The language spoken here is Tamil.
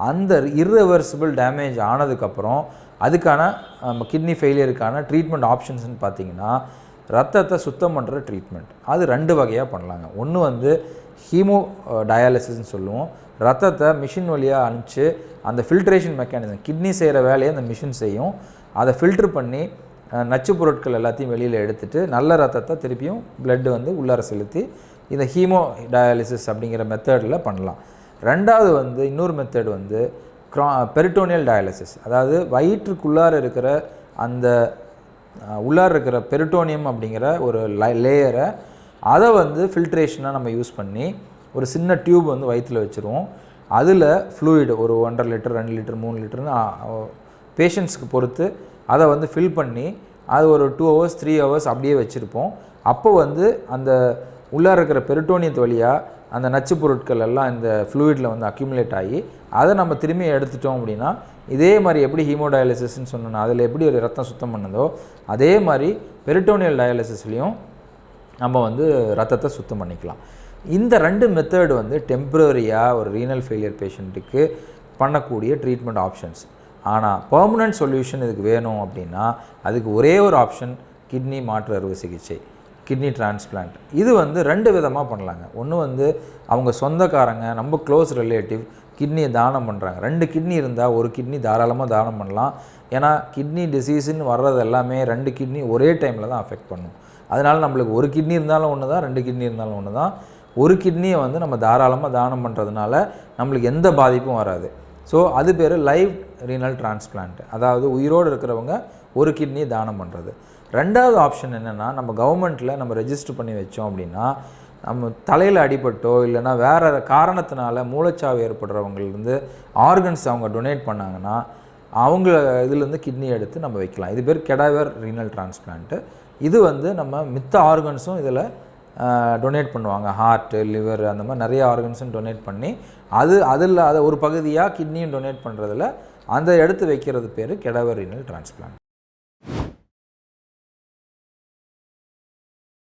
அந்த இர்ரிவர்சிபிள் டேமேஜ் ஆனதுக்கப்புறம் அதுக்கான கிட்னி ஃபெயிலியருக்கான ட்ரீட்மெண்ட் ஆப்ஷன்ஸ்னு பார்த்தீங்கன்னா ரத்தத்தை சுத்தம் பண்ணுற ட்ரீட்மெண்ட். அது 2 வகையாக பண்ணலாங்க. ஒன்று வந்து ஹீமோ டயாலிசிஸ்ன்னு சொல்லுவோம். ரத்தத்தை மிஷின் வழியாக அனுப்பிச்சு அந்த ஃபில்ட்ரேஷன் மெக்கானிசம் கிட்னி செய்கிற வேலையை அந்த மிஷின் செய்யும். அதை ஃபில்ட்ரு பண்ணி நச்சு பொருட்கள் எல்லாத்தையும் வெளியில் எடுத்துகிட்டு நல்ல ரத்தத்தை திருப்பியும் பிளட்டு வந்து உள்ளார செலுத்தி இந்த ஹீமோ டயாலிசிஸ் அப்படிங்கிற மெத்தடில் பண்ணலாம். ரெண்டாவது வந்து இன்னொரு மெத்தட் வந்து பெரிட்டோனியல் டயாலிசிஸ். அதாவது வயிற்றுக்குள்ளார இருக்கிற அந்த உள்ளார இருக்கிற பெரிட்டோனியம் அப்படிங்கிற ஒரு லேயரை அதை வந்து ஃபில்ட்ரேஷனாக நம்ம யூஸ் பண்ணி ஒரு சின்ன டியூப் வந்து வயிற்றில் வச்சுருவோம். அதில் ஃப்ளூயிடு ஒரு 1.5 லிட்டர் 2 லிட்டர் 3 லிட்டர்னு பேஷண்ட்ஸுக்கு பொறுத்து அதை வந்து ஃபில் பண்ணி அது ஒரு 2 hours 3 hours அப்படியே வச்சுருப்போம். அப்போ வந்து அந்த உள்ளார இருக்கிற பெரிட்டோனியத்து வழியாக அந்த நச்சு பொருட்கள் எல்லாம் இந்த ஃப்ளூயிடில் வந்து அக்யூமுலேட் ஆகி அதை நம்ம திரும்பி எடுத்துட்டோம் அப்படின்னா இதே மாதிரி எப்படி ஹீமோடயாலிசிஸ்ன்னு சொன்னோன்னா அதில் எப்படி ஒரு ரத்தம் சுத்தம் பண்ணதோ அதே மாதிரி பெரிட்டோனியல் டயாலிசிஸ்லேயும் நம்ம வந்து ரத்தத்தை சுத்தம் பண்ணிக்கலாம். இந்த 2 மெத்தட் வந்து டெம்பரரியாக ஒரு ரீனல் ஃபெயிலியர் பேஷண்ட்டுக்கு பண்ணக்கூடிய ட்ரீட்மெண்ட் ஆப்ஷன்ஸ். ஆனால் பெர்மனன்ட் சொல்யூஷன் இதுக்கு வேணும் அப்படின்னா அதுக்கு ஒரே ஒரு ஆப்ஷன் கிட்னி மாற்று அறுவை சிகிச்சை, கிட்னி டிரான்ஸ்பிளான்ட். இது வந்து 2 விதமாக பண்ணலாங்க. ஒன்று வந்து அவங்க சொந்தக்காரங்க நம்ம க்ளோஸ் ரிலேட்டிவ் கிட்னியை தானம் பண்ணுறாங்க. 2 கிட்னி இருந்தால் ஒரு கிட்னி தாராளமாக தானம் பண்ணலாம். ஏன்னா கிட்னி டிசீஸுன்னு வர்றது எல்லாமே 2 கிட்னி ஒரே டைமில் தான் அஃபெக்ட் பண்ணும். அதனால் நம்மளுக்கு ஒரு கிட்னி இருந்தாலும் ஒன்று தான், 2 கிட்னி இருந்தாலும் ஒன்று தான். ஒரு கிட்னியை வந்து நம்ம தாராளமாக தானம் பண்ணுறதுனால நம்மளுக்கு எந்த பாதிப்பும் வராது. ஸோ அது பேர் லைவ் ரீனல் டிரான்ஸ்பிளான்ட். அதாவது உயிரோடு இருக்கிறவங்க ஒரு கிட்னியை தானம் பண்ணுறது. ரெண்டாவது ஆப்ஷன் என்னென்னா நம்ம கவர்மெண்ட்டில் நம்ம ரெஜிஸ்டர் பண்ணி வச்சோம் அப்படின்னா நம்ம தலையில் அடிபட்டோ இல்லைனா வேறு காரணத்தினால மூளைச்சாவு ஏற்படுறவங்கலேருந்து ஆர்கன்ஸ் அவங்க டொனேட் பண்ணாங்கன்னா அவங்க இதுலேருந்து கிட்னி எடுத்து நம்ம வைக்கலாம். இது பேர் கெடாவர் ரீனல் டிரான்ஸ்பிளான்ட்டு. இது வந்து நம்ம மித்த ஆர்கன்ஸும் இதில் டொனேட் பண்ணுவாங்க. ஹார்ட்டு, லிவர் அந்த மாதிரி நிறைய ஆர்கன்ஸும் டொனேட் பண்ணி அதில் அதை ஒரு பகுதியாக கிட்னியும் டொனேட் பண்ணுறதில் அந்த எடுத்து வைக்கிறது பேர் கெடாவர் ரீனல் டிரான்ஸ்பிளான்ட்.